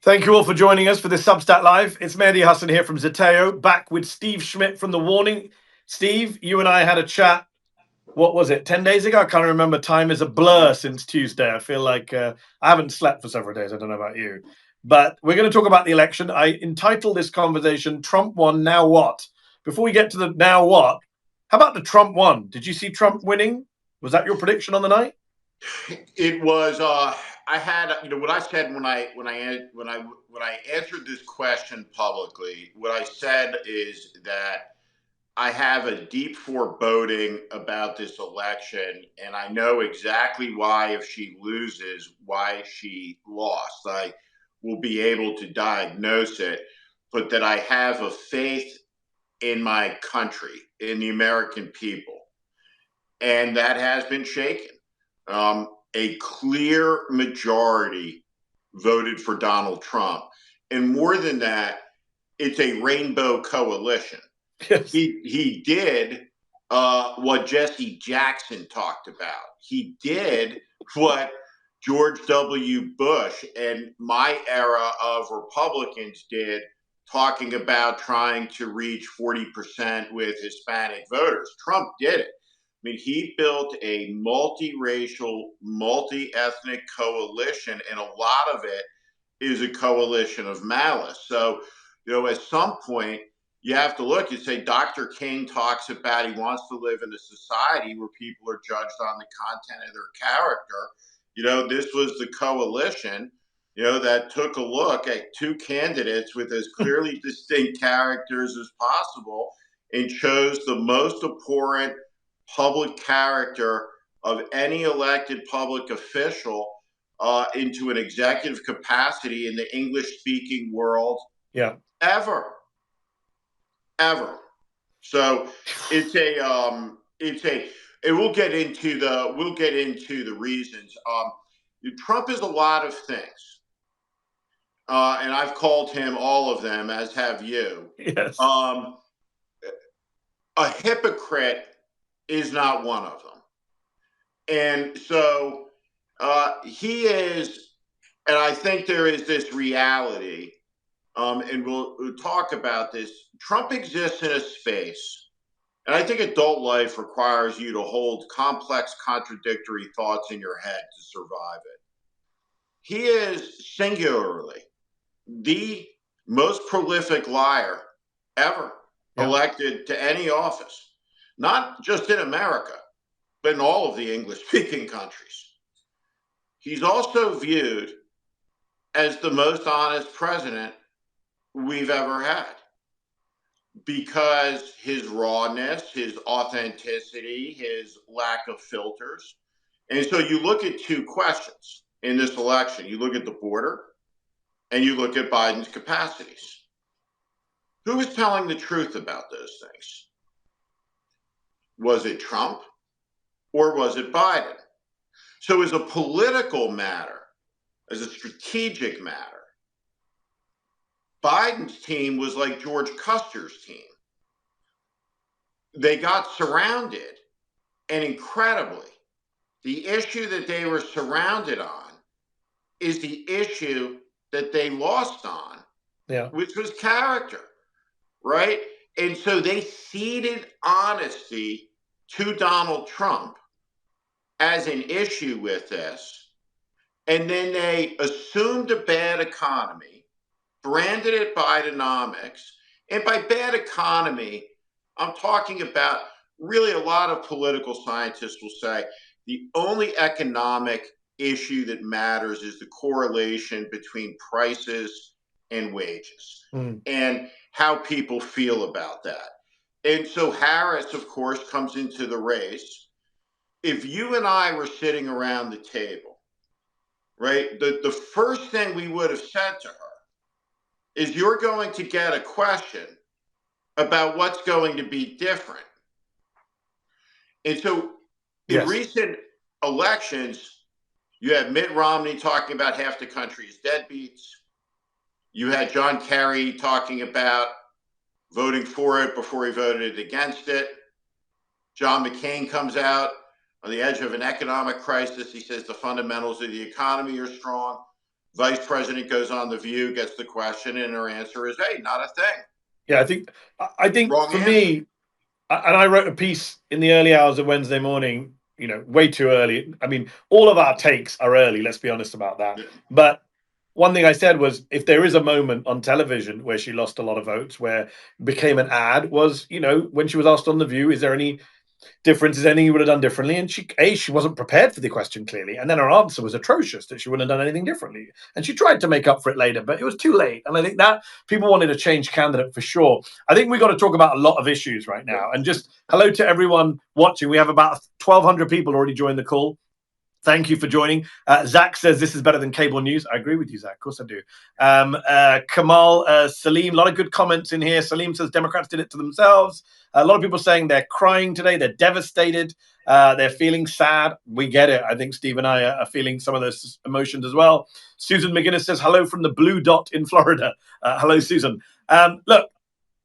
Thank you all for joining us for this Substack Live. It's Mehdi Hasan here from Zeteo, back with Steve Schmidt from The Warning. Steve, you and I had a chat, what was it, 10 days ago? I can't remember. Time is a blur since Tuesday. I feel like I haven't slept for several days. I don't know about you. But we're going to talk about the election. I entitled this conversation, Trump Won, Now What? Before we get to the now what, how about the Trump won? Did you see Trump winning? Was that your prediction on the night? It was. I had, what I said when I answered this question publicly. What I said is that I have a deep foreboding about this election, and I know exactly why, if she loses, why she lost. I will be able to diagnose it, but that I have a faith in my country, in the American people, and that has been shaken. A clear majority voted for Donald Trump. And more than that, it's a rainbow coalition. Yes. He did what Jesse Jackson talked about. He did what George W. Bush and my era of Republicans did, talking about trying to reach 40% with Hispanic voters. Trump did it. I mean, he built a multiracial, multi-ethnic coalition, and a lot of it is a coalition of malice. So, at some point, you have to look and say, Dr. King talks about he wants to live in a society where people are judged on the content of their character. This was the coalition, that took a look at two candidates with as clearly distinct characters as possible and chose the most abhorrent public character of any elected public official into an executive capacity in the English-speaking world ever. So we'll get into the reasons. Trump is a lot of things, and I've called him all of them, as have you. Yes. A hypocrite is not one of them. And so he is, and I think there is this reality, and we'll talk about this. Trump exists in a space, and I think adult life requires you to hold complex, contradictory thoughts in your head to survive it. He is singularly the most prolific liar ever elected to any office. Not just in America, but in all of the English-speaking countries. He's also viewed as the most honest president we've ever had because his rawness, his authenticity, his lack of filters. And so you look at two questions in this election. You look at the border and you look at Biden's capacities. Who is telling the truth about those things? Was it Trump or was it Biden? So as a political matter, as a strategic matter, Biden's team was like George Custer's team. They got surrounded, and incredibly, the issue that they were surrounded on is the issue that they lost on, which was character, right? And so they ceded honesty to Donald Trump as an issue with this. And then they assumed a bad economy, branded it Bidenomics. And by bad economy, I'm talking about really a lot of political scientists will say the only economic issue that matters is the correlation between prices and wages and how people feel about that. And so Harris, of course, comes into the race. If you and I were sitting around the table, right, the first thing we would have said to her is, you're going to get a question about what's going to be different. And so in recent elections, you had Mitt Romney talking about half the country is deadbeats. You had John Kerry talking about voting for it before he voted against it. John McCain comes out on the edge of an economic crisis. He says the fundamentals of the economy are strong. Vice President goes on The View, gets the question, and her answer is, hey, not a thing. Yeah, I think wrong for answer. Me, and I wrote a piece in the early hours of Wednesday morning, way too early. I mean, all of our takes are early, let's be honest about that. Yeah. But one thing I said was, if there is a moment on television where she lost a lot of votes, where became an ad, was, when she was asked on The View, is there any differences, anything you would have done differently? And she wasn't prepared for the question, clearly. And then her answer was atrocious, that she wouldn't have done anything differently. And she tried to make up for it later, but it was too late. And I think that people wanted a change candidate for sure. I think we've got to talk about a lot of issues right now. And just hello to everyone watching. We have about 1,200 people already joined the call. Thank you for joining. Zach says this is better than cable news. I agree with you, Zach. Of course I do. Kamal, Salim, a lot of good comments in here. Salim says Democrats did it to themselves. A lot of people saying they're crying today. They're devastated. They're feeling sad. We get it. I think Steve and I are feeling some of those emotions as well. Susan McGinnis says hello from the blue dot in Florida. Hello, Susan. Look,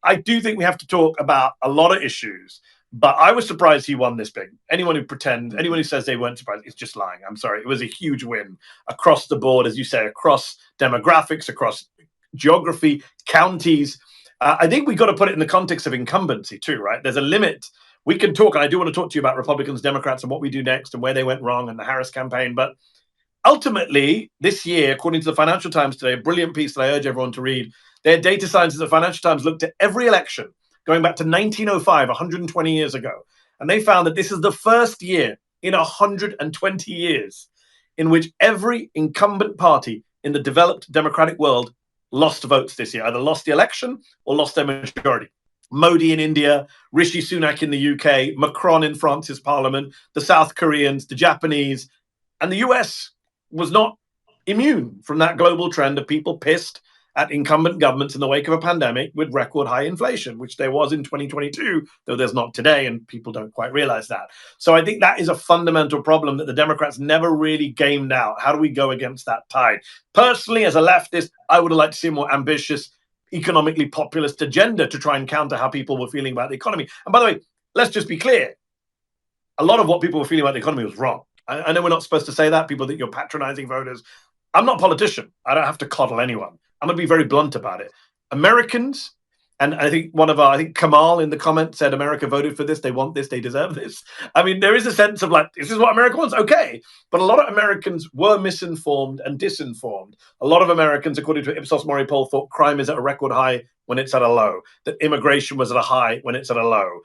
I do think we have to talk about a lot of issues. But I was surprised he won this big. Anyone who says they weren't surprised is just lying. I'm sorry. It was a huge win across the board, as you say, across demographics, across geography, counties. I think we got to put it in the context of incumbency too, right? There's a limit. We can talk, and I do want to talk to you about Republicans, Democrats, and what we do next and where they went wrong and the Harris campaign. But ultimately, this year, according to the Financial Times today, a brilliant piece that I urge everyone to read, their data scientists at the Financial Times looked at every election going back to 1905, 120 years ago. And they found that this is the first year in 120 years in which every incumbent party in the developed democratic world lost votes this year, either lost the election or lost their majority. Modi in India, Rishi Sunak in the UK, Macron in France's parliament, the South Koreans, the Japanese, and the US was not immune from that global trend of people pissed at incumbent governments in the wake of a pandemic with record high inflation, which there was in 2022, though there's not today, and people don't quite realize that. So I think that is a fundamental problem that the Democrats never really gamed out. How do we go against that tide? Personally, as a leftist, I would have liked to see a more ambitious, economically populist agenda to try and counter how people were feeling about the economy. And by the way, let's just be clear. A lot of what people were feeling about the economy was wrong. I know we're not supposed to say that. People think you're patronizing voters. I'm not a politician. I don't have to coddle anyone. I'm going to be very blunt about it. Americans, and I think Kamal in the comments said America voted for this. They want this. They deserve this. I mean, there is a sense of like, this is what America wants. Okay. But a lot of Americans were misinformed and disinformed. A lot of Americans, according to an Ipsos Mori poll, thought crime is at a record high when it's at a low, that immigration was at a high when it's at a low,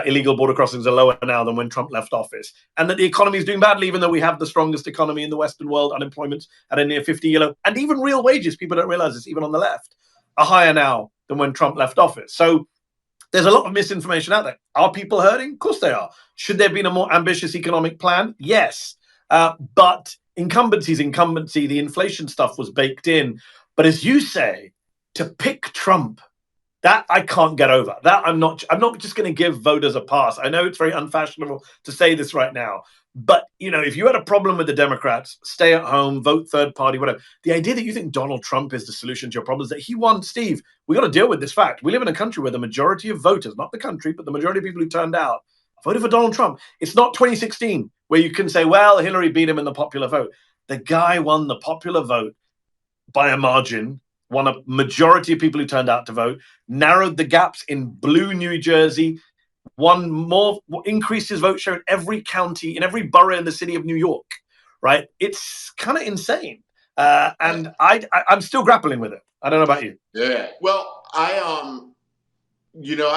illegal border crossings are lower now than when Trump left office, and that the economy is doing badly, even though we have the strongest economy in the Western world, unemployment's at a near 50-year low, and even real wages, people don't realize this, even on the left, are higher now than when Trump left office. So there's a lot of misinformation out there. Are people hurting? Of course they are. Should there have been a more ambitious economic plan? Yes. But incumbency is incumbency. The inflation stuff was baked in. But as you say, to pick Trump, that I can't get over. That I'm not just going to give voters a pass. I know it's very unfashionable to say this right now, but if you had a problem with the Democrats, stay at home, vote third party, whatever. The idea that you think Donald Trump is the solution to your problems, that he won, Steve, we got to deal with this fact. We live in a country where the majority of voters, not the country, but the majority of people who turned out, voted for Donald Trump. It's not 2016 where you can say, well, Hillary beat him in the popular vote. The guy won the popular vote by a margin, won a majority of people who turned out to vote, narrowed the gaps in blue New Jersey, increased his vote share in every county, in every borough in the city of New York, right? It's kind of insane. And I'm still grappling with it. I don't know about you. Yeah. Well, I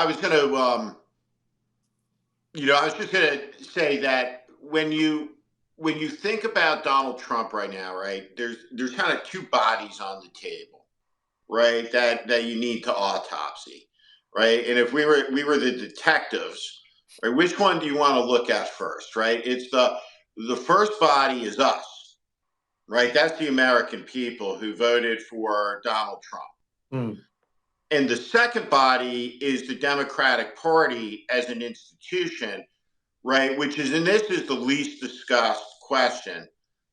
was just going to say that when you think about Donald Trump right now, right, there's kind of two bodies on the table, right, that you need to autopsy, right? And if we were the detectives, right, which one do you want to look at first, right? It's the first body is us, right? That's the American people who voted for Donald Trump. Mm. And the second body is the Democratic Party as an institution, right? This is the least discussed question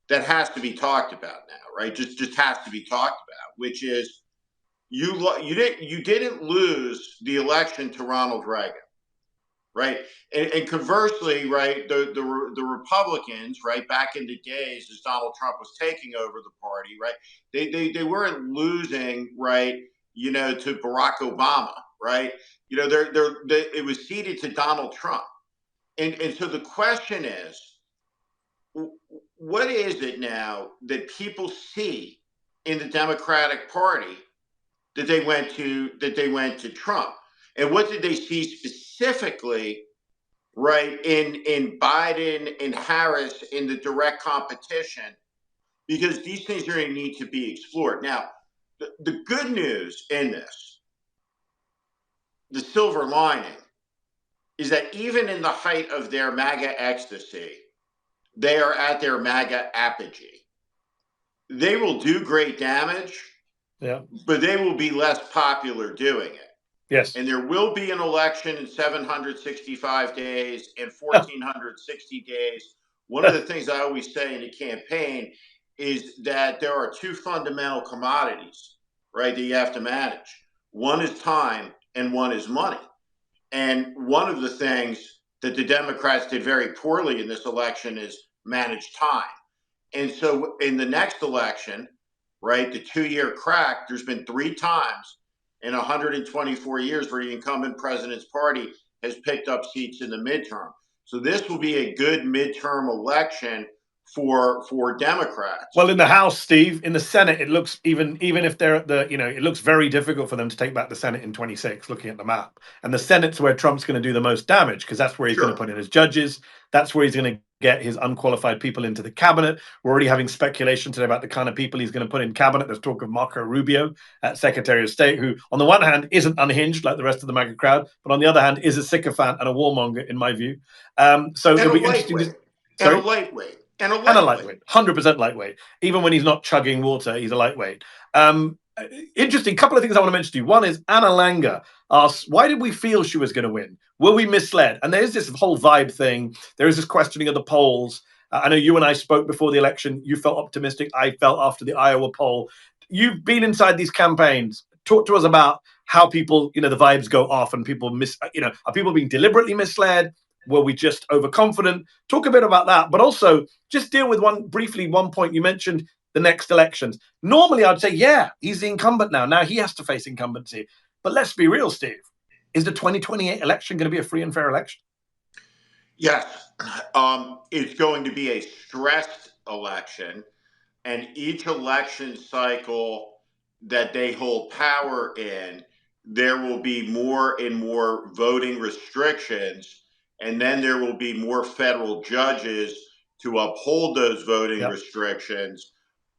that has to be talked about now, right? Just has to be talked about, which is you didn't lose the election to Ronald Reagan, right? And conversely, right, the Republicans, right, back in the days as Donald Trump was taking over the party, right, they weren't losing, right, you know, to Barack Obama, right? You know, it was ceded to Donald Trump. And so the question is, what is it now that people see in the Democratic Party that they went to Trump? And what did they see specifically, right, in Biden and Harris in the direct competition? Because these things are going to need to be explored. Now, the good news in this, the silver lining, is that even in the height of their MAGA ecstasy, they are at their MAGA apogee. They will do great damage, but they will be less popular doing it. Yes. And there will be an election in 765 days and 1,460 days. One of the things I always say in a campaign is that there are two fundamental commodities, right, that you have to manage. One is time and one is money. And one of the things that the Democrats did very poorly in this election is manage time. And so in the next election, right, the 2-year crack, there's been 3 times in 124 years where the incumbent president's party has picked up seats in the midterm. So this will be a good midterm election for Democrats. Well, in the House, Steve, in the Senate, it looks even if they're at the, you know, it looks very difficult for them to take back the Senate in 26, looking at the map. And the Senate's where Trump's going to do the most damage, because that's where he's going to put in his judges. That's where he's going to get his unqualified people into the cabinet. We're already having speculation today about the kind of people he's going to put in cabinet. There's talk of Marco Rubio, Secretary of State, who on the one hand isn't unhinged like the rest of the MAGA crowd, but on the other hand is a sycophant and a warmonger, in my view. So it'll be interesting. And a lightweight. And a lightweight. 100% lightweight. Even when he's not chugging water, he's a lightweight. Interesting. Couple of things I want to mention to you. One is Anna Langer asks, why did we feel she was going to win? Were we misled? And there's this whole vibe thing. There is this questioning of the polls. I know you and I spoke before the election. You felt optimistic. I felt after the Iowa poll. You've been inside these campaigns. Talk to us about how people, you know, the vibes go off and people are people being deliberately misled? Were we just overconfident? Talk a bit about that, but also just deal with one point. You mentioned the next elections. Normally, I'd say, yeah, he's the incumbent now. Now he has to face incumbency. But let's be real, Steve. Is the 2028 election going to be a free and fair election? Yes. It's going to be a stressed election, and each election cycle that they hold power in, there will be more and more voting restrictions. And then there will be more federal judges to uphold those voting restrictions.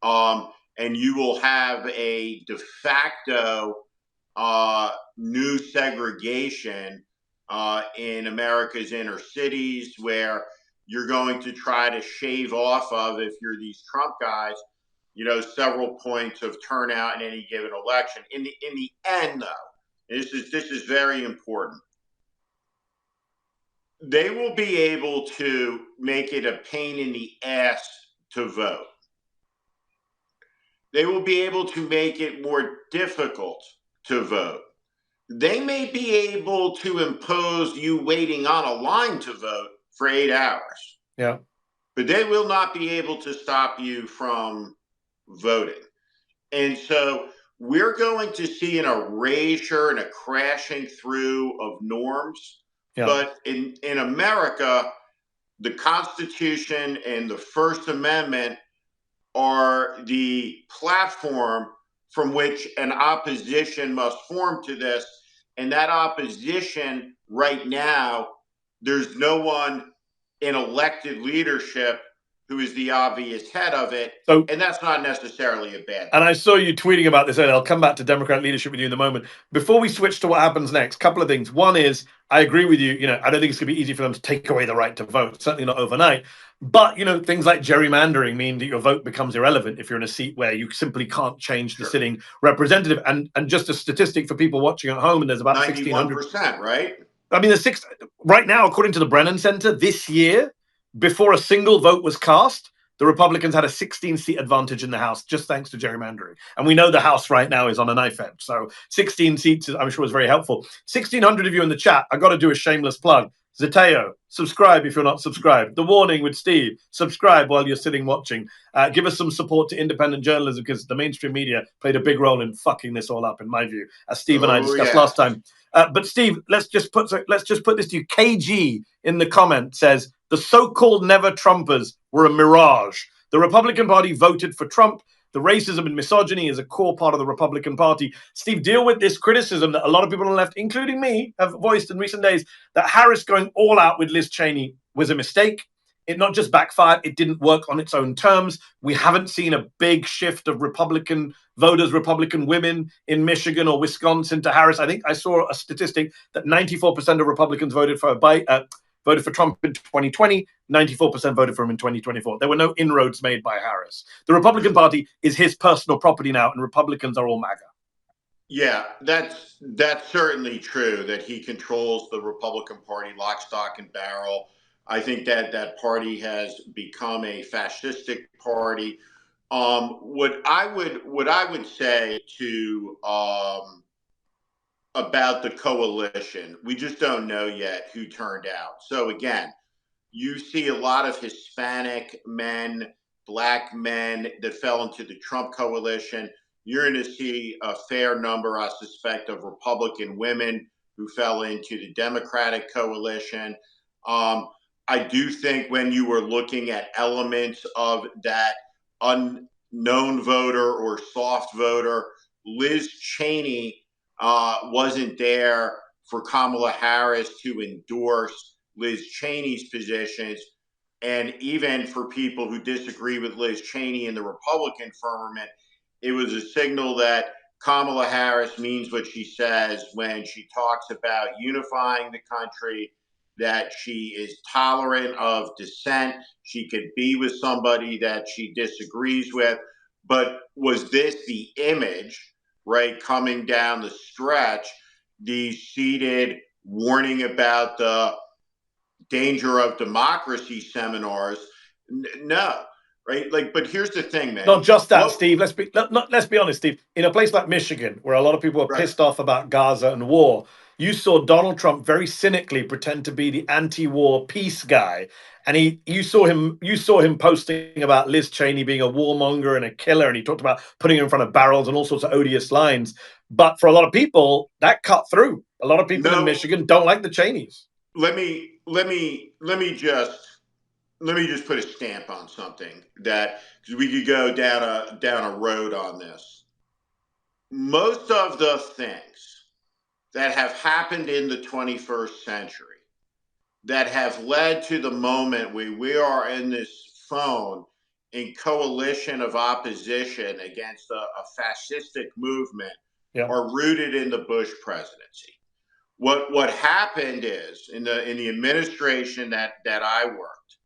And you will have a de facto new segregation in America's inner cities, where you're going to try to shave off of, if you're these Trump guys, you know, several points of turnout in any given election. In the end, though, this is very important, they will be able to make it a pain in the ass to vote. They will be able to make it more difficult to vote. They may be able to impose you waiting on a line to vote for 8 hours. Yeah. But they will not be able to stop you from voting. And so we're going to see an erasure and a crashing through of norms. Yeah. But in America, the Constitution and the First Amendment are the platform from which an opposition must form to this. And that opposition right now, there's no one in elected leadership who is the obvious head of it. So, and that's not necessarily a bad thing. And I saw you tweeting about this earlier. I'll come back to Democrat leadership with you in a moment. Before we switch to what happens next, a couple of things. One is, I agree with you. You know, I don't think it's going to be easy for them to take away the right to vote. Certainly not overnight. But, you know, things like gerrymandering mean that your vote becomes irrelevant if you're in a seat where you simply can't change the sitting representative. And just a statistic for people watching at home, and there's about 91%, right? I mean, right now, according to the Brennan Center, this year, before a single vote was cast, the Republicans had a 16-seat advantage in the House, just thanks to gerrymandering. And we know the House right now is on a knife edge. So 16 seats, I'm sure, is very helpful. 1,600 of you in the chat. I got to do a shameless plug. Zeteo, subscribe if you're not subscribed. The Warning with Steve, subscribe while you're sitting watching. Give us some support to independent journalism, because the mainstream media played a big role in fucking this all up, in my view, as Steve and I discussed last time. But Steve, let's just put this to you. KG in the comment says, the so-called never Trumpers were a mirage. The Republican Party voted for Trump. The racism and misogyny is a core part of the Republican Party. Steve, deal with this criticism that a lot of people on the left, including me, have voiced in recent days, that Harris going all out with Liz Cheney was a mistake. It not just backfired, it didn't work on its own terms. We haven't seen a big shift of Republican voters, Republican women in Michigan or Wisconsin to Harris. I think I saw a statistic that 94% of Republicans voted for Trump in 2020, 94% voted for him in 2024. There were no inroads made by Harris. The Republican Party is his personal property now, and Republicans are all MAGA. Yeah, that's certainly true, that he controls the Republican Party lock, stock, and barrel. I think that party has become a fascistic party. What I would say to about the coalition, we just don't know yet who turned out. So again, you see a lot of Hispanic men, black men that fell into the Trump coalition. You're going to see a fair number, I suspect, of Republican women who fell into the Democratic coalition. I do think when you were looking at elements of that unknown voter or soft voter, Liz Cheney wasn't there for Kamala Harris to endorse Liz Cheney's positions. And even for people who disagree with Liz Cheney in the Republican firmament, it was a signal that Kamala Harris means what she says when she talks about unifying the country, that she is tolerant of dissent. She could be with somebody that she disagrees with. But was this the image, right, coming down the stretch, the seated warning about the danger of democracy seminars? No. Right, like, but here's the thing, man. Not just that, Steve. Let's be honest, Steve. In a place like Michigan, where a lot of people are pissed off about Gaza and war, you saw Donald Trump very cynically pretend to be the anti-war peace guy, and you saw him posting about Liz Cheney being a warmonger and a killer, and he talked about putting her in front of barrels and all sorts of odious lines. But for a lot of people, that cut through. A lot of people in Michigan don't like the Cheneys. Let me just put a stamp on something, that because we could go down a road on this. Most of the things that have happened in the 21st century that have led to the moment where we are in this phone in coalition of opposition against a fascistic movement are rooted in the Bush presidency. What happened is in the administration that I worked,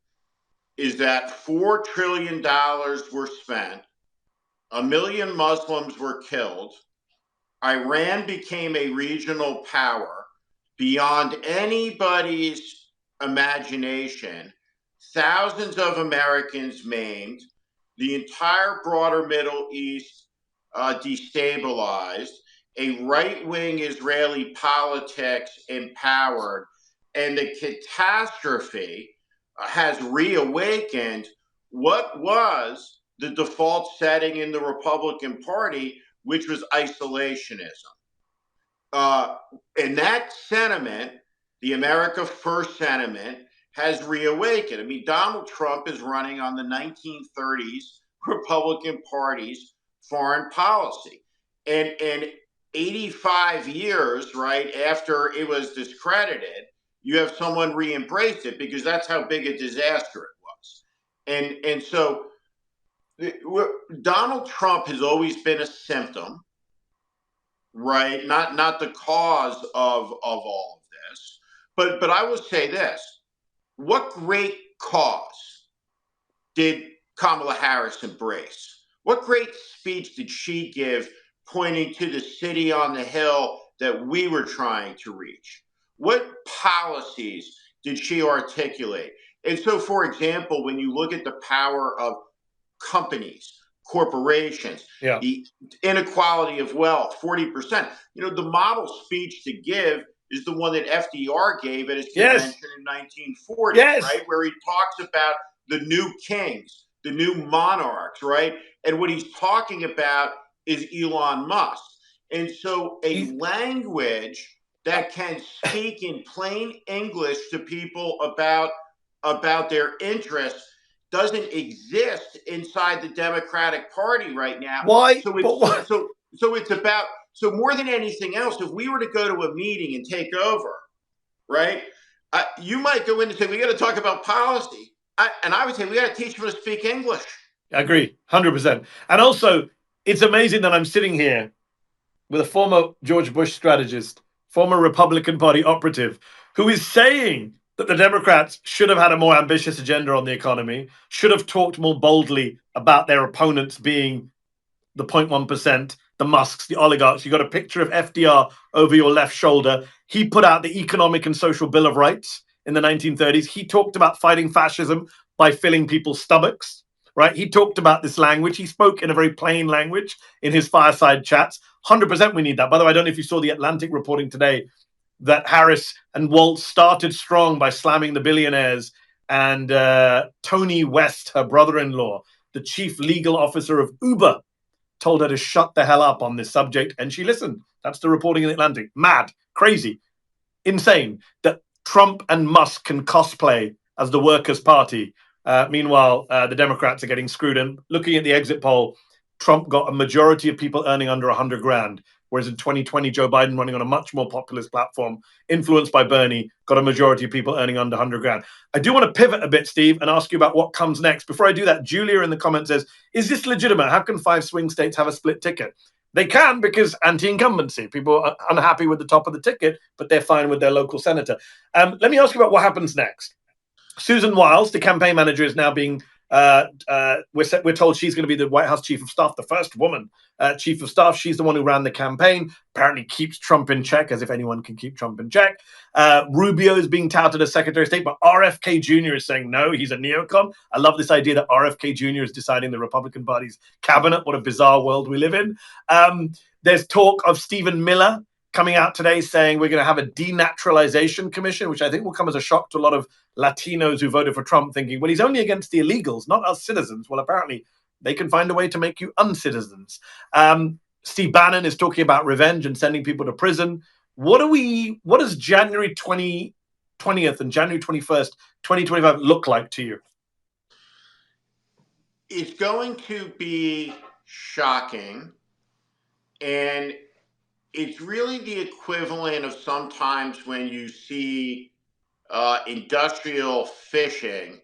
is that $4 trillion were spent, 1 million Muslims were killed, Iran became a regional power beyond anybody's imagination, thousands of Americans maimed, the entire broader Middle East destabilized, a right-wing Israeli politics empowered, and the catastrophe has reawakened what was the default setting in the Republican Party, which was isolationism. And that sentiment, the America First sentiment, has reawakened. I mean, Donald Trump is running on the 1930s Republican Party's foreign policy. And 85 years, right, after it was discredited, you have someone re-embraced it, because that's how big a disaster it was. And so Donald Trump has always been a symptom, right? Not the cause of all of this. But I will say this. What great cause did Kamala Harris embrace? What great speech did she give pointing to the city on the hill that we were trying to reach? What policies did she articulate? And so, for example, when you look at the power of companies, corporations, the inequality of wealth, 40%, the model speech to give is the one that FDR gave at his convention in 1940, right? Where he talks about the new kings, the new monarchs, right? And what he's talking about is Elon Musk. And so a language that can speak in plain English to people about their interests doesn't exist inside the Democratic Party right now. Why? So it's about, so more than anything else, if we were to go to a meeting and take over, right? You might go in and say, we got to talk about policy. And I would say, we got to teach them to speak English. I agree, 100%. And also, it's amazing that I'm sitting here with a former George Bush strategist, former Republican Party operative, who is saying that the Democrats should have had a more ambitious agenda on the economy, should have talked more boldly about their opponents being the 0.1%, the Musks, the oligarchs. You got a picture of FDR over your left shoulder. He put out the Economic and Social Bill of Rights in the 1930s. He talked about fighting fascism by filling people's stomachs, right? He talked about this language. He spoke in a very plain language in his fireside chats. 100% we need that. By the way, I don't know if you saw the Atlantic reporting today that Harris and Waltz started strong by slamming the billionaires, and Tony West, her brother-in-law, the chief legal officer of Uber, told her to shut the hell up on this subject, and she listened. That's the reporting in the Atlantic. Mad, crazy, insane that Trump and Musk can cosplay as the Workers' Party. Meanwhile, the Democrats are getting screwed. And looking at the exit poll, Trump got a majority of people earning under 100 grand, whereas in 2020, Joe Biden, running on a much more populist platform, influenced by Bernie, got a majority of people earning under 100 grand. I do want to pivot a bit, Steve, and ask you about what comes next. Before I do that, Julia in the comments says, is this legitimate? How can 5 swing states have a split ticket? They can, because anti-incumbency. People are unhappy with the top of the ticket, but they're fine with their local senator. Let me ask you about what happens next. Susan Wiles, the campaign manager, is now being we're told she's going to be the White House chief of staff, the first woman chief of staff. She's the one who ran the campaign, apparently keeps Trump in check, as if anyone can keep Trump in check. Rubio is being touted as Secretary of State, but RFK Jr. is saying no, he's a neocon. I love this idea that RFK Jr. is deciding the Republican Party's cabinet. What a bizarre world we live in. There's talk of Stephen Miller coming out today saying we're going to have a denaturalization commission, which I think will come as a shock to a lot of Latinos who voted for Trump, thinking, well, he's only against the illegals, not us citizens. Well, apparently they can find a way to make you uncitizens. Steve Bannon is talking about revenge and sending people to prison. What does January 20th and January 21st, 2025 look like to you? It's going to be shocking, and it's really the equivalent of sometimes when you see industrial fishing,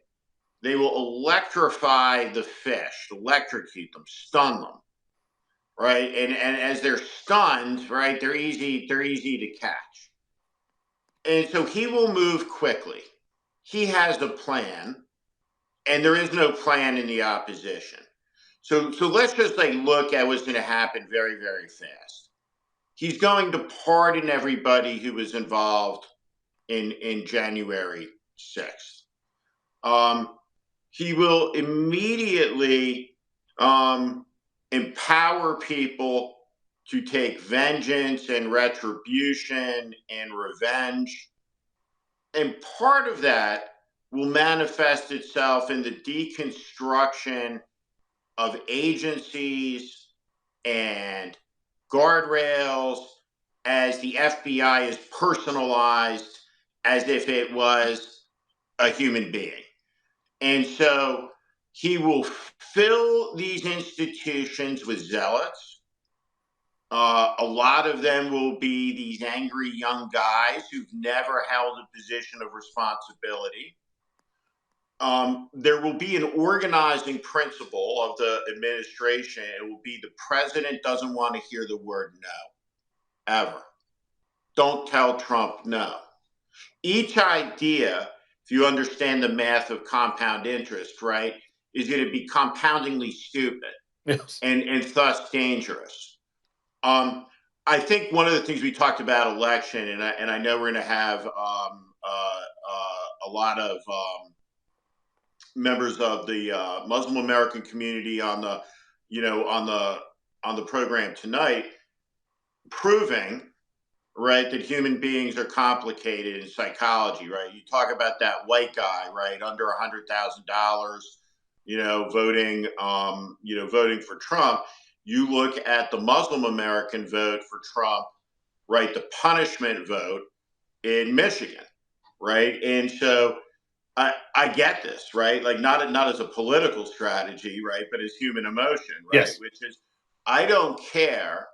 they will electrify the fish, electrocute them, stun them, right? And as they're stunned, right, they're easy to catch. And so he will move quickly. He has a plan, and there is no plan in the opposition. So let's just look at what's going to happen very, very fast. He's going to pardon everybody who was involved in January 6th. He will immediately empower people to take vengeance and retribution and revenge. And part of that will manifest itself in the deconstruction of agencies and guardrails, as the FBI is personalized as if it was a human being. And so he will fill these institutions with zealots. A lot of them will be these angry young guys who've never held a position of responsibility. There will be an organizing principle of the administration. It will be the president doesn't want to hear the word no, ever. Don't tell Trump no. Each idea, if you understand the math of compound interest, right, is going to be compoundingly stupid. Yes. and thus dangerous. I think one of the things we talked about election, and I know we're going to have a lot of members of the Muslim American community on the program tonight, proving, right, that human beings are complicated in psychology, right? You talk about that white guy, right, under $100,000, voting for Trump. You look at the Muslim American vote for Trump, right, the punishment vote in Michigan, right? And so I get this, right? Like not as a political strategy, right, but as human emotion, right? Yes. Which is, I don't care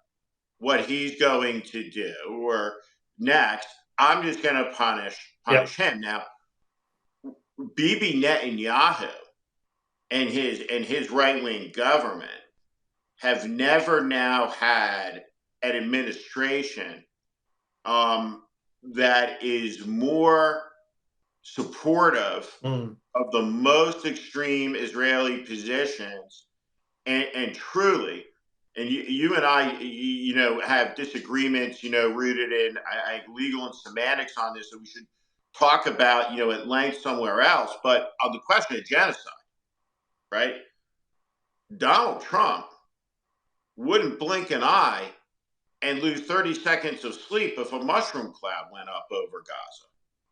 what he's going to do or next. I'm just going to punish him. Now, Bibi Netanyahu and his right wing government have never now had an administration that is more supportive of the most extreme Israeli positions, and truly, and you and I, have disagreements, rooted in legal and semantics on this that we should talk about, at length somewhere else. But on the question of genocide, right? Donald Trump wouldn't blink an eye and lose 30 seconds of sleep if a mushroom cloud went up over Gaza.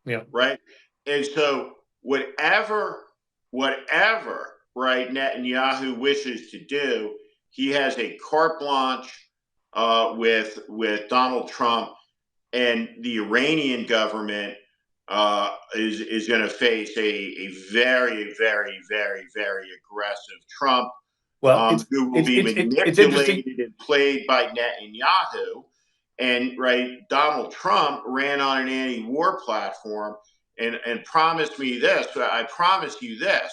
Yeah. Right. And so whatever, right, Netanyahu wishes to do, he has a carte blanche with Donald Trump, and the Iranian government is going to face a very, very, very, very aggressive Trump, who will be manipulated and played by Netanyahu. And right, Donald Trump ran on an anti-war platform and promised me this. I promise you this: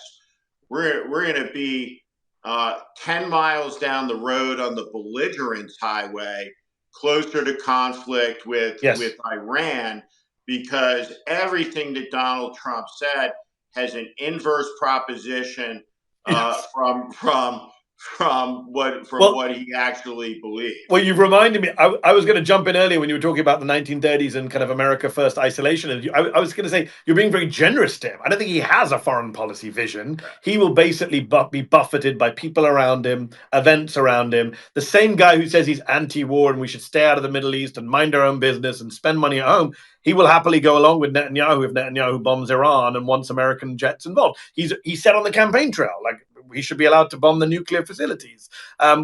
we're going to be 10 miles down the road on the belligerence highway, closer to conflict with Iran, because everything that Donald Trump said has an inverse proposition from what he actually believes. Well, you've reminded me. I was going to jump in earlier when you were talking about the 1930s and kind of America First isolation. And I was going to say you're being very generous to him. I don't think he has a foreign policy vision. He will basically be buffeted by people around him, events around him. The same guy who says he's anti-war and we should stay out of the Middle East and mind our own business and spend money at home, he will happily go along with Netanyahu if Netanyahu bombs Iran and wants American jets involved. He said on the campaign trail, like, he should be allowed to bomb the nuclear facilities.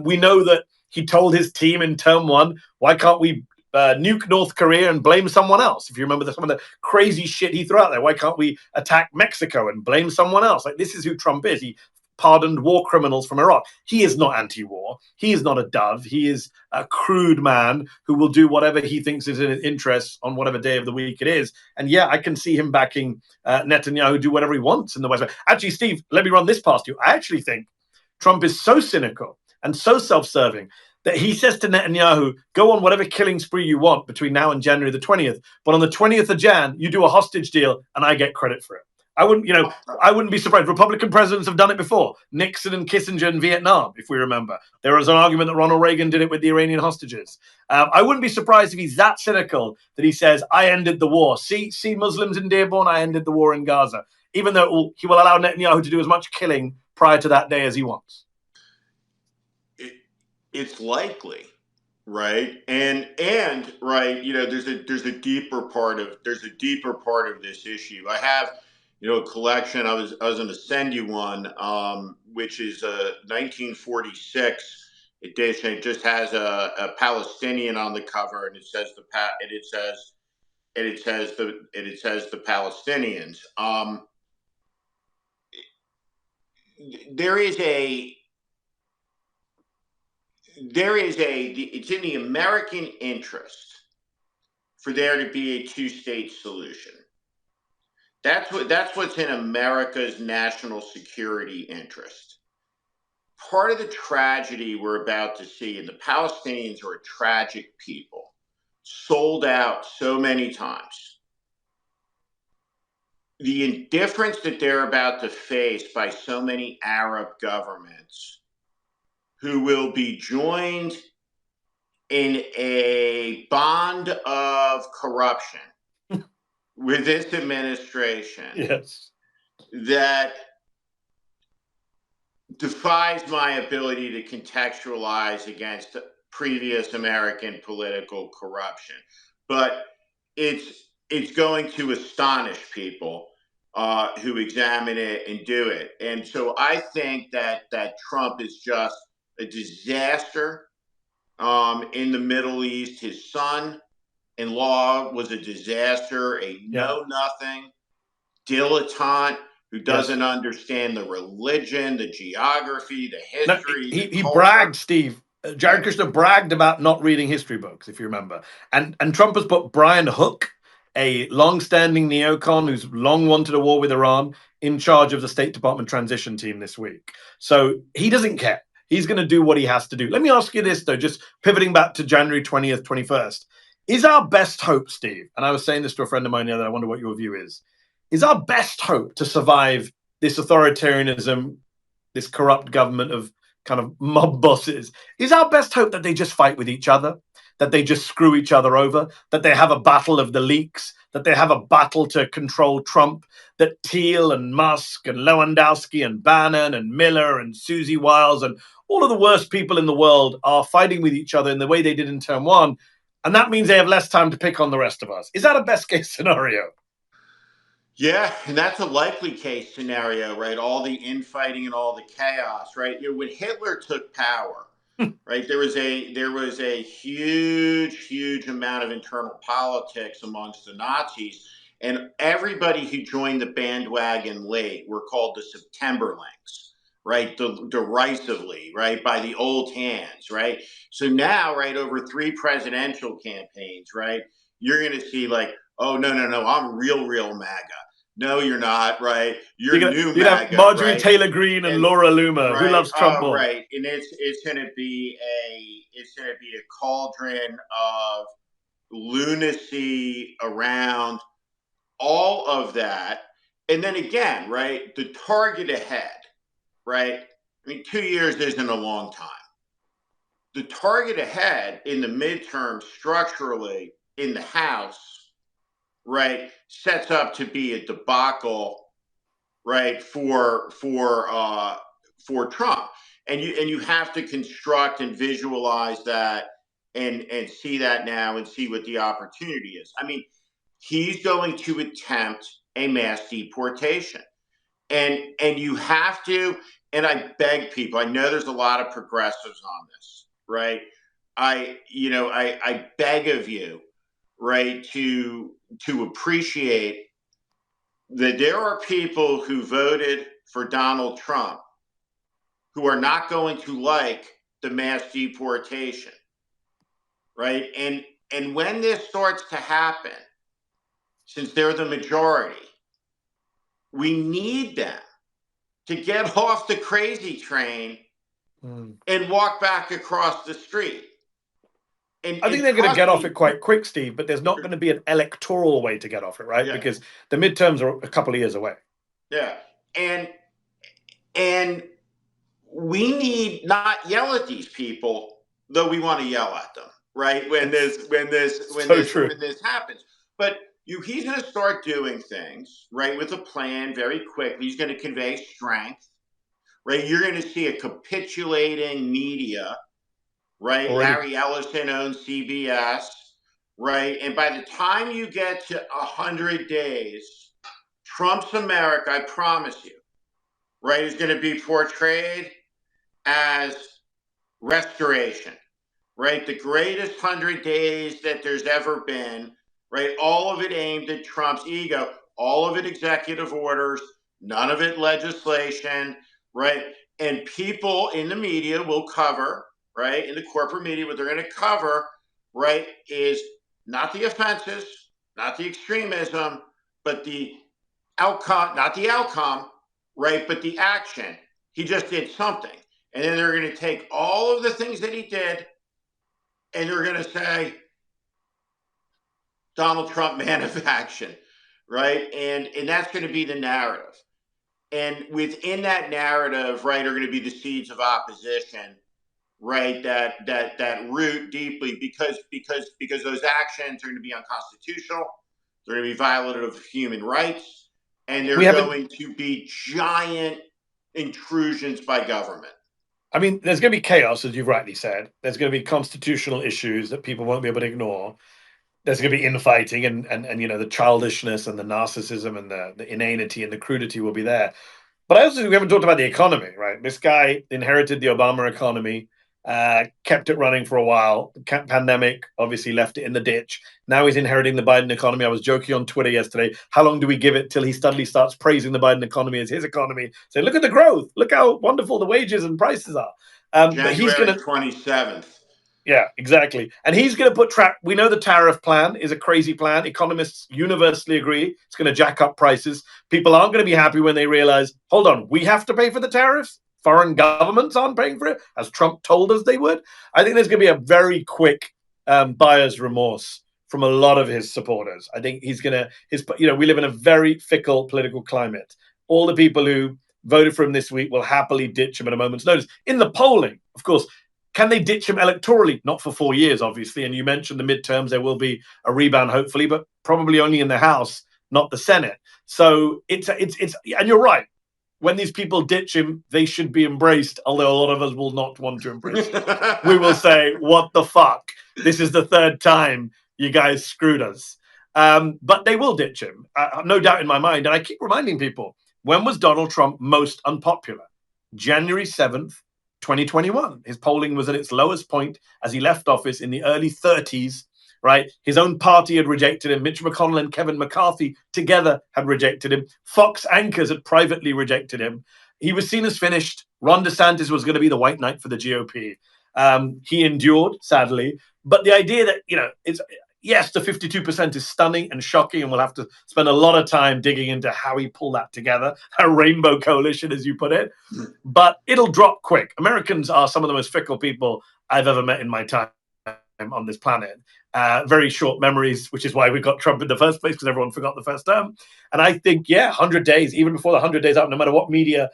We know that he told his team in term one, why can't we nuke North Korea and blame someone else? If you remember some of the crazy shit he threw out there, why can't we attack Mexico and blame someone else? Like, this is who Trump is. He pardoned war criminals from Iraq. He is not anti-war. He is not a dove. He is a crude man who will do whatever he thinks is in his interest on whatever day of the week it is. And yeah, I can see him backing Netanyahu do whatever he wants in the West. Actually, Steve, let me run this past you. I actually think Trump is so cynical and so self-serving that he says to Netanyahu, go on whatever killing spree you want between now and January the 20th. But on the 20th of Jan, you do a hostage deal and I get credit for it. I wouldn't be surprised. Republican presidents have done it before. Nixon and Kissinger in Vietnam, if we remember. There was an argument that Ronald Reagan did it with the Iranian hostages. I wouldn't be surprised if he's that cynical that he says, I ended the war. See Muslims in Dearborn, I ended the war in Gaza. Even though he will allow Netanyahu to do as much killing prior to that day as he wants. It's likely, right? And right, there's a deeper part of this issue. I have a collection. I was going to send you one, which is a 1946 edition. It just has a Palestinian on the cover, and it says the Palestinians. It's in the American interest for there to be a two-state solution. That's what's in America's national security interest. Part of the tragedy we're about to see, and the Palestinians are a tragic people, sold out so many times. The indifference that they're about to face by so many Arab governments who will be joined in a bond of corruption with this administration, yes, that defies my ability to contextualize against previous American political corruption. but it's going to astonish people who examine it and do it. And so I think that Trump is just a disaster in the Middle East. His son-in-law was a disaster, a know-nothing dilettante who doesn't understand the religion, the geography, the history. No, he bragged, Steve. Jared Kushner bragged about not reading history books, if you remember. And Trump has put Brian Hook, a long-standing neocon who's long wanted a war with Iran, in charge of the State Department transition team this week. So he doesn't care. He's going to do what he has to do. Let me ask you this, though, just pivoting back to January 20th, 21st. Is our best hope, Steve, and I was saying this to a friend of mine the other day, I wonder what your view is our best hope to survive this authoritarianism, this corrupt government of kind of mob bosses, is our best hope that they just fight with each other, that they just screw each other over, that they have a battle of the leaks, that they have a battle to control Trump, that Thiel and Musk and Lewandowski and Bannon and Miller and Susie Wiles and all of the worst people in the world are fighting with each other in the way they did in term one, and that means they have less time to pick on the rest of us. Is that a best case scenario? Yeah, and that's a likely case scenario, right? All the infighting and all the chaos, right? You know, when Hitler took power, right, there was a huge amount of internal politics amongst the Nazis, and everybody who joined the bandwagon late were called the Septemberlings, right? Derisively, right, by the old hands, right? So now, right, over 3 presidential campaigns, right, you're going to see like, oh no, I'm real MAGA. No, you're not, right? You're new MAGA, Marjorie right? Taylor Greene and Laura Loomer. Right. Who loves Trump more? Right. And it's gonna be a cauldron of lunacy around all of that. And then again, right, the target ahead, right? I mean, 2 years isn't a long time. The target ahead in the midterm structurally in the House, right, sets up to be a debacle, right, for Trump, and you have to construct and visualize that and see that now and see what the opportunity is. I mean, he's going to attempt a mass deportation, and you have to. And I beg people. I know there's a lot of progressives on this, right? I beg of you, right, to appreciate that there are people who voted for Donald Trump who are not going to like the mass deportation, right? And when this starts to happen, since they're the majority, we need them to get off the crazy train and walk back across the street. And I think they're going to get off it quite quick, Steve, but there's not going to be an electoral way to get off it, right? Yeah. Because the midterms are a couple of years away. Yeah. And we need not yell at these people, though we want to yell at them, right? When this happens. But he's going to start doing things, right, with a plan very quickly. He's going to convey strength, right? You're going to see a capitulating media, right? Larry Ellison owns CBS, right? And by the time you get to 100 days, Trump's America, I promise you, right, is going to be portrayed as restoration, right? The greatest 100 days that there's ever been, right? All of it aimed at Trump's ego, all of it executive orders, none of it legislation, right? And people in the media will cover, right? In the corporate media, what they're going to cover, right, is not the offenses, not the extremism, but the outcome, not the outcome, right? But the action. He just did something. And then they're going to take all of the things that he did and they're going to say, Donald Trump, man of action, right? And that's going to be the narrative. And within that narrative, right, are going to be the seeds of opposition, right, that root deeply because those actions are going to be unconstitutional, they're going to be violative of human rights, and they're going to be giant intrusions by government. I mean, there's going to be chaos, as you've rightly said. There's going to be constitutional issues that people won't be able to ignore. there's going to be infighting and you know, the childishness and the narcissism and the inanity and the crudity will be there. But I also think we haven't talked about the economy, right? This guy inherited the Obama economy, kept it running for a while. The pandemic obviously left it in the ditch. Now he's inheriting the Biden economy. I was joking on Twitter yesterday. How long do we give it till he suddenly starts praising the Biden economy as his economy? Saying, look at the growth. Look how wonderful the wages and prices are. But he's going to 27th. Yeah, exactly. And he's going to put we know the tariff plan is a crazy plan. Economists universally agree it's going to jack up prices. People aren't going to be happy when they realize, hold on, we have to pay for the tariffs. Foreign governments aren't paying for it, as Trump told us they would. I think there's going to be a very quick buyer's remorse from a lot of his supporters. I think he's going to, you know, we live in a very fickle political climate. All the people who voted for him this week will happily ditch him at a moment's notice. In the polling, of course, can they ditch him electorally? Not for 4 years, obviously. And you mentioned the midterms. There will be a rebound, hopefully, but probably only in the House, not the Senate. So it's and you're right. When these people ditch him, they should be embraced, although a lot of us will not want to embrace him. We will say, what the fuck? This is the third time you guys screwed us. But they will ditch him. No doubt in my mind. And I keep reminding people, when was Donald Trump most unpopular? January 7th, 2021. His polling was at its lowest point as he left office in the early 30s, right? His own party had rejected him. Mitch McConnell and Kevin McCarthy together had rejected him. Fox anchors had privately rejected him. He was seen as finished. Ron DeSantis was going to be the white knight for the GOP. He endured, sadly. But the idea that, you know, it's, yes, the 52% is stunning and shocking, and we'll have to spend a lot of time digging into how he pulled that together, a rainbow coalition, as you put it. But it'll drop quick. Americans are some of the most fickle people I've ever met in my time on this planet. Very short memories, which is why we got Trump in the first place, because everyone forgot the first term. And I think, yeah, 100 days, even before the 100 days out, no matter what media,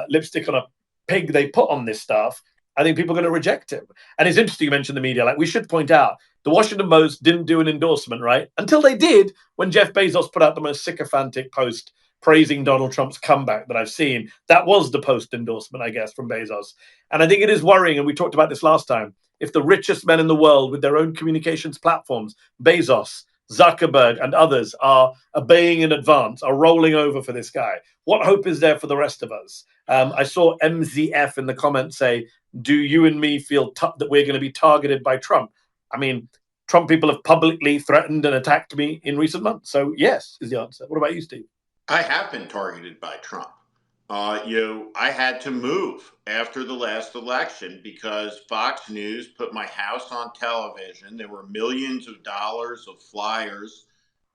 lipstick on a pig they put on this stuff, I think people are going to reject him. And it's interesting you mentioned the media. Like, we should point out, the Washington Post didn't do an endorsement, right? Until they did, when Jeff Bezos put out the most sycophantic post praising Donald Trump's comeback that I've seen. That was the post endorsement, I guess, from Bezos. And I think it is worrying, and we talked about this last time, if the richest men in the world with their own communications platforms, Bezos, Zuckerberg, and others, are obeying in advance, are rolling over for this guy, what hope is there for the rest of us? I saw MZF in the comments say, do you and me feel that we're going to be targeted by Trump? I mean, Trump people have publicly threatened and attacked me in recent months. So yes, is the answer. What about you, Steve? I have been targeted by Trump. I had to move after the last election because Fox News put my house on television. There were millions of dollars of flyers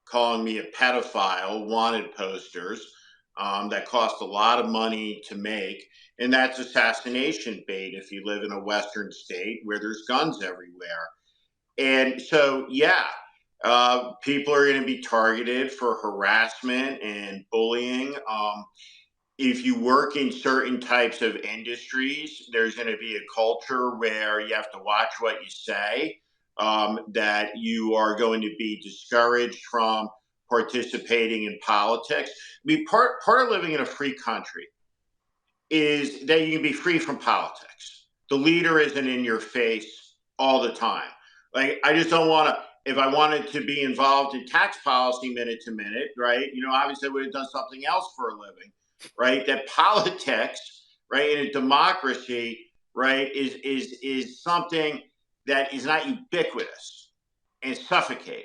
calling me a pedophile, wanted posters that cost a lot of money to make. And that's assassination bait if you live in a Western state where there's guns everywhere. And so, yeah, people are going to be targeted for harassment and bullying. If you work in certain types of industries, there's going to be a culture where you have to watch what you say, that you are going to be discouraged from participating in politics. I mean, part of living in a free country is that you can be free from politics. The leader isn't in your face all the time. Like, I just don't want to, if I wanted to be involved in tax policy minute to minute, right? Obviously I would have done something else for a living, right? That politics, right, in a democracy, right, is something that is not ubiquitous and suffocating.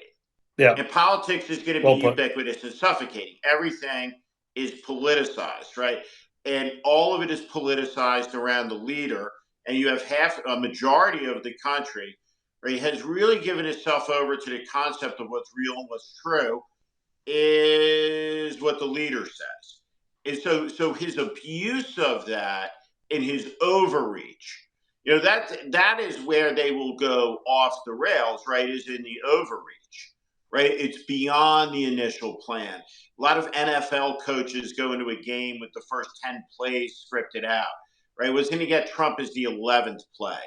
Yeah. And politics is going to be ubiquitous and suffocating. Everything is politicized, right? And all of it is politicized around the leader. And you have a majority of the country, right, has really given itself over to the concept of what's real and what's true is what the leader says. And so his abuse of that and his overreach, that is where they will go off the rails, right, is in the overreach, right? It's beyond the initial plan. A lot of NFL coaches go into a game with the first 10 plays scripted out, right? What's going to get Trump is the 11th play,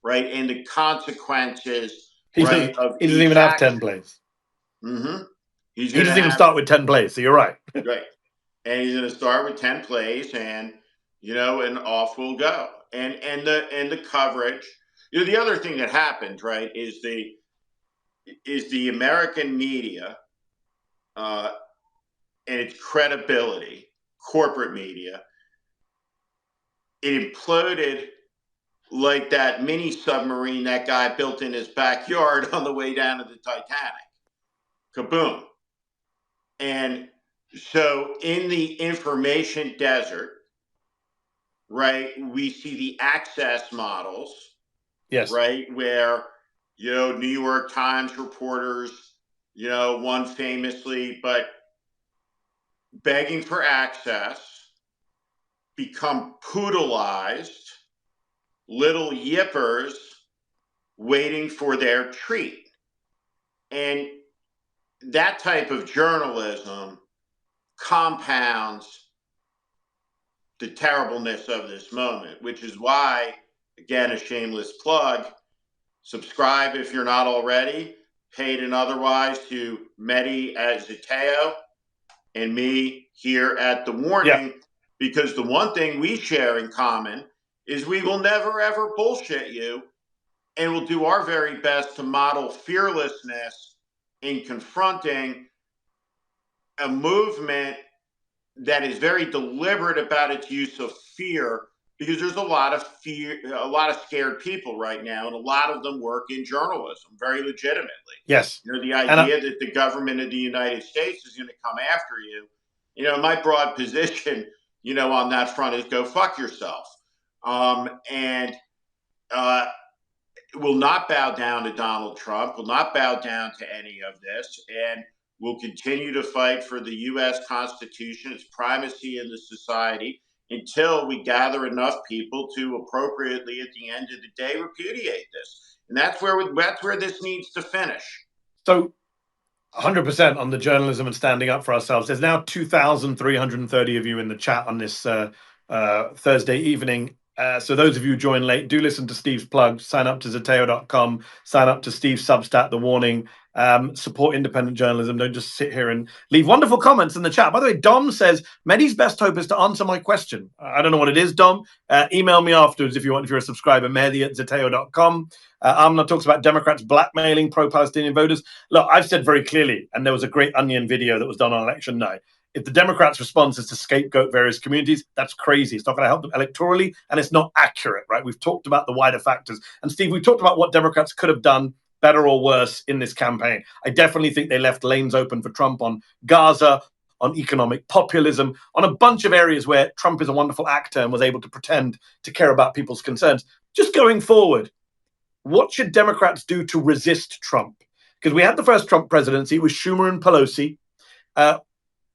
right? And the consequences, he right? He doesn't even have 10 plays. Mm-hmm. He doesn't even start with 10 plays, so you're right. Right. And he's going to start with 10 plays and off we'll go. And the coverage. The other thing that happened, right, is is the American media and its credibility, corporate media. It imploded like that mini submarine that guy built in his backyard on the way down to the Titanic. Kaboom. And so in the information desert, right, we see the access models, yes, right, where, New York Times reporters, one famously, but begging for access, become poodleized, little yippers waiting for their treat. And that type of journalism compounds the terribleness of this moment, which is why, again, a shameless plug, subscribe if you're not already, paid and otherwise, to Mehdi at Zeteo and me here at The Warning, because the one thing we share in common is we will never, ever bullshit you, and we'll do our very best to model fearlessness in confronting a movement that is very deliberate about its use of fear, because there's a lot of fear, a lot of scared people right now, and a lot of them work in journalism very legitimately. Yes. The idea that the government of the United States is going to come after you, my broad position, on that front is go fuck yourself. And will not bow down to Donald Trump, will not bow down to any of this, and will continue to fight for the U.S. Constitution, its primacy in the society, until we gather enough people to appropriately, at the end of the day, repudiate this. And that's where this needs to finish. So 100% on the journalism and standing up for ourselves. There's now 2,330 of you in the chat on this Thursday evening. So those of you who join late, do listen to Steve's plug. Sign up to Zeteo.com. Sign up to Steve's Substack, The Warning. Support independent journalism. Don't just sit here and leave wonderful comments in the chat. By the way, Dom says, Mehdi's best hope is to answer my question. I don't know what it is, Dom. Email me afterwards if you want, if you're a subscriber, Mehdi at Zeteo.com. Amna talks about Democrats blackmailing pro-Palestinian voters. Look, I've said very clearly, and there was a great Onion video that was done on election night. If the Democrats' response is to scapegoat various communities, that's crazy. It's not going to help them electorally, and it's not accurate, right? We've talked about the wider factors. And Steve, we've talked about what Democrats could have done better or worse in this campaign. I definitely think they left lanes open for Trump on Gaza, on economic populism, on a bunch of areas where Trump is a wonderful actor and was able to pretend to care about people's concerns. Just going forward, what should Democrats do to resist Trump? Because we had the first Trump presidency, it was Schumer and Pelosi.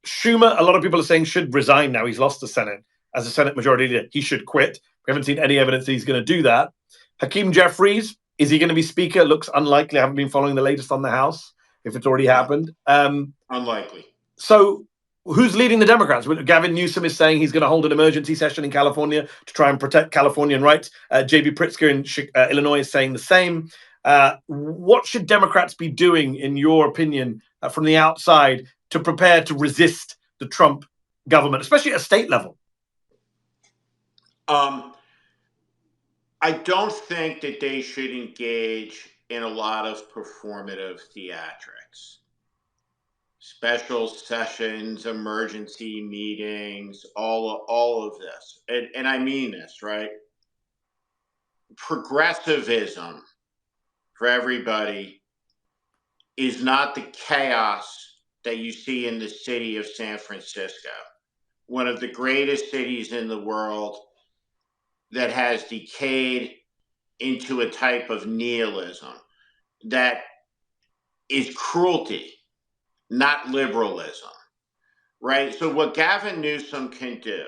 Schumer, a lot of people are saying, should resign now. He's lost the Senate. As a Senate majority leader, he should quit. We haven't seen any evidence that he's going to do that. Hakeem Jeffries, is he going to be Speaker? Looks unlikely. I haven't been following the latest on the House, if it's already happened. Unlikely. So who's leading the Democrats? Gavin Newsom is saying he's going to hold an emergency session in California to try and protect Californian rights. J.B. Pritzker in Illinois is saying the same. What should Democrats be doing, in your opinion, from the outside to prepare to resist the Trump government, especially at a state level? I don't think that they should engage in a lot of performative theatrics. Special sessions, emergency meetings, all of this. And I mean this, right? Progressivism for everybody is not the chaos that you see in the city of San Francisco, one of the greatest cities in the world that has decayed into a type of nihilism that is cruelty, not liberalism, right? So what Gavin Newsom can do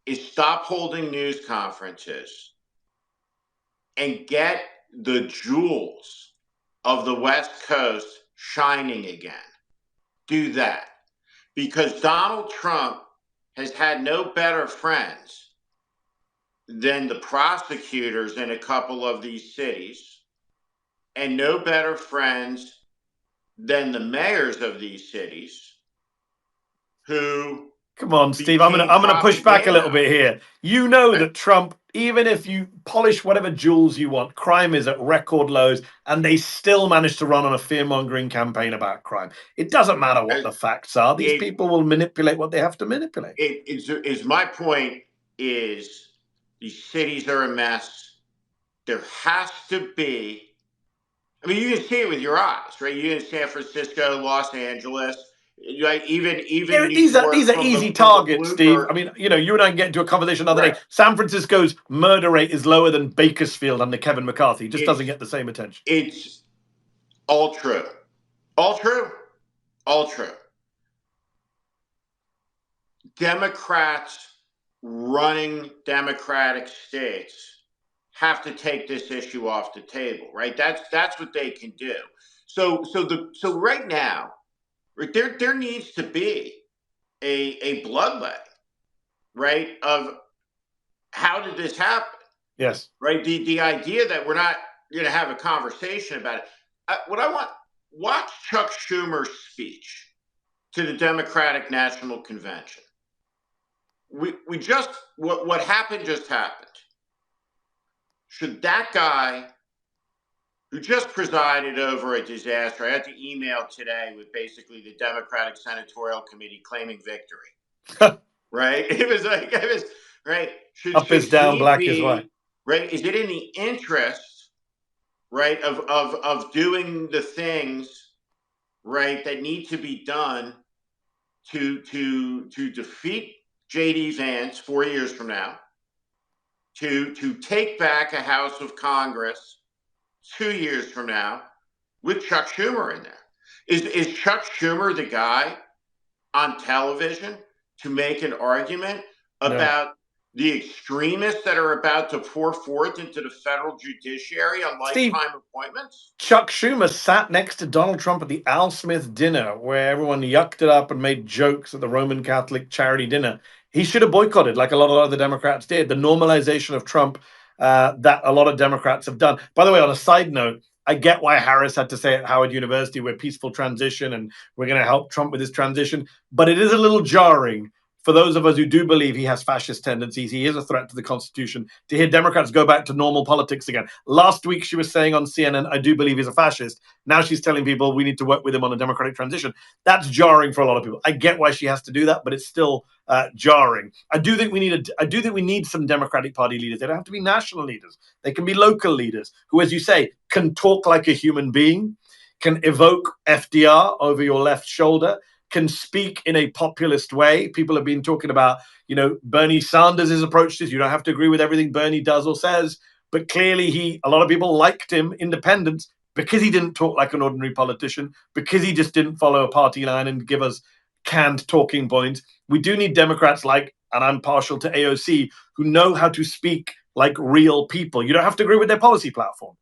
is stop holding news conferences and get the jewels of the West Coast shining again. Do that. Because Donald Trump has had no better friends than the prosecutors in a couple of these cities, and no better friends than the mayors of these cities who... Come on, Steve, I'm gonna push back a little bit here. You know that Trump even if you polish whatever jewels you want, crime is at record lows, and they still manage to run on a fear-mongering campaign about crime. It doesn't matter what the facts are. These people will manipulate what they have to manipulate. My point is these cities are a mess. There has to be, I mean, you can see it with your eyes, right? You in San Francisco, Los Angeles, like even these are easy targets, Steve. I mean, you know, you and I can get into a conversation the other day. San Francisco's murder rate is lower than Bakersfield under Kevin McCarthy. It just doesn't get the same attention. It's all true. All true. All true. Democrats running Democratic states have to take this issue off the table, right? That's what they can do. So right now, right, there needs to be a bloodletting, right? Of how did this happen? Yes. Right. The idea that we're not going to have a conversation about it. What I want, watch Chuck Schumer's speech to the Democratic National Convention. We just, what happened just happened. Should that guy who just presided over a disaster, I had to email today with basically the Democratic Senatorial Committee claiming victory. Right? It was right. Up is down, black is white. Right? Is it in the interest, right, of doing the things, right, that need to be done to defeat J.D. Vance 4 years from now, to take back a House of Congress 2 years from now with Chuck Schumer in there? Is Chuck Schumer the guy on television to make an argument about the extremists that are about to pour forth into the federal judiciary on lifetime appointments? Chuck Schumer sat next to Donald Trump at the Al Smith dinner where everyone yucked it up and made jokes at the Roman Catholic charity dinner. He should have boycotted, like a lot of other Democrats did, the normalization of Trump that a lot of Democrats have done. By the way, on a side note, I get why Harris had to say at Howard University, we're peaceful transition and we're going to help Trump with his transition. But it is a little jarring for those of us who do believe he has fascist tendencies, he is a threat to the Constitution, to hear Democrats go back to normal politics again. Last week, she was saying on CNN, I do believe he's a fascist. Now she's telling people we need to work with him on a democratic transition. That's jarring for a lot of people. I get why she has to do that, but it's still jarring. I do think we need some Democratic Party leaders. They don't have to be national leaders. They can be local leaders who, as you say, can talk like a human being, can evoke FDR over your left shoulder, can speak in a populist way. People have been talking about, you know, Bernie Sanders' approach to this. You don't have to agree with everything Bernie does or says, but clearly a lot of people liked him, independents, because he didn't talk like an ordinary politician, because he just didn't follow a party line and give us canned talking points. We do need Democrats like, and I'm partial to AOC, who know how to speak like real people. You don't have to agree with their policy platform.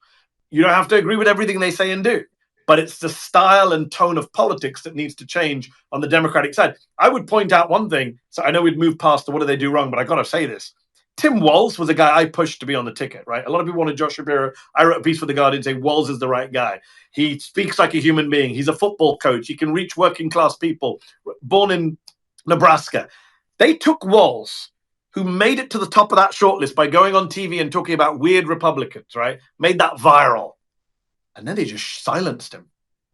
You don't have to agree with everything they say and do. But it's the style and tone of politics that needs to change on the Democratic side. I would point out one thing. So I know we'd move past the what do they do wrong, but I got to say this. Tim Walz was a guy I pushed to be on the ticket, right? A lot of people wanted Josh Shapiro. I wrote a piece for The Guardian saying Walz is the right guy. He speaks like a human being. He's a football coach. He can reach working class people. Born in Nebraska. They took Walz, who made it to the top of that shortlist by going on TV and talking about weird Republicans, right? Made that viral. And then they just silenced him.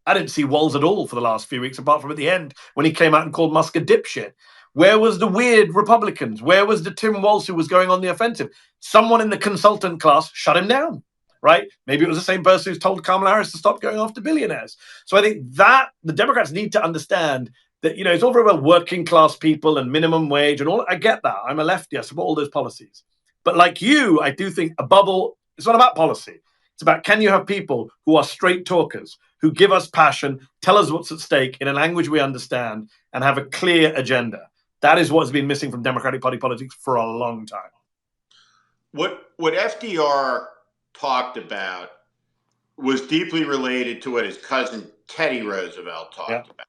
I didn't see Walz at all for the last few weeks, apart from at the end when he came out and called Musk a dipshit. Where was the weird Republicans? Where was the Tim Walz who was going on the offensive? Someone in the consultant class shut him down, right? Maybe it was the same person who's told Kamala Harris to stop going after billionaires. So I think that the Democrats need to understand that, you know, it's all about working class people and minimum wage and all. I get that. I'm a lefty. I support all those policies. But like you, I do think above all, it's not about policy. It's about, can you have people who are straight talkers, who give us passion, tell us what's at stake in a language we understand, and have a clear agenda. That is what has been missing from Democratic Party politics for a long time. What FDR talked about was deeply related to what his cousin Teddy Roosevelt talked about.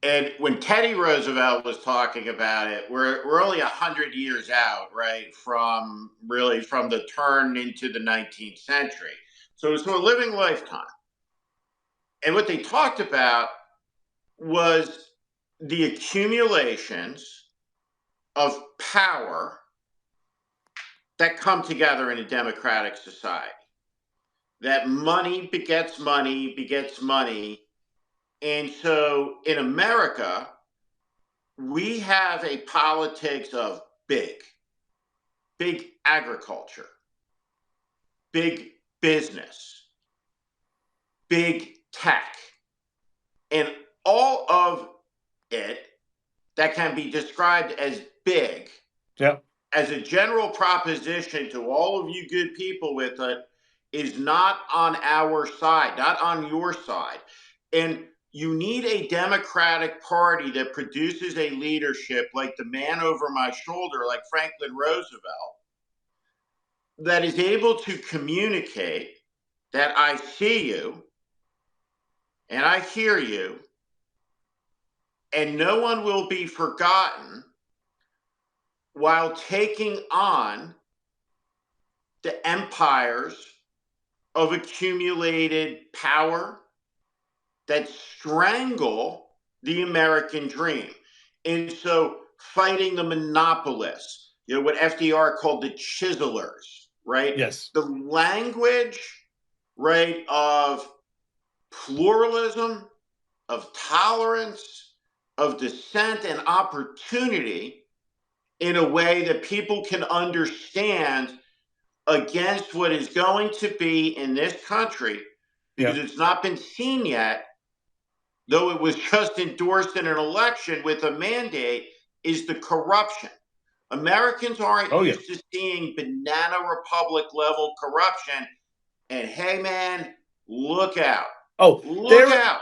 And when Teddy Roosevelt was talking about it, we're only 100 years out, right, from the turn into the 19th century. So it's a living lifetime. And what they talked about was the accumulations of power that come together in a democratic society. That money begets money begets money. And so in America, we have a politics of big agriculture, big business, big tech, and all of it that can be described as big, as a general proposition to all of you good people with it, is not on our side, not on your side. And you need a Democratic Party that produces a leadership like the man over my shoulder, like Franklin Roosevelt, that is able to communicate that I see you and I hear you, and no one will be forgotten, while taking on the empires of accumulated power that strangle the American dream. And so fighting the monopolists, what FDR called the chiselers, right? Yes. The language, right, of pluralism, of tolerance, of dissent and opportunity in a way that people can understand against what is going to be in this country, because it's not been seen yet, though it was just endorsed in an election with a mandate, is the corruption. Americans aren't used to seeing banana republic level corruption. And hey, man, look out. Look out.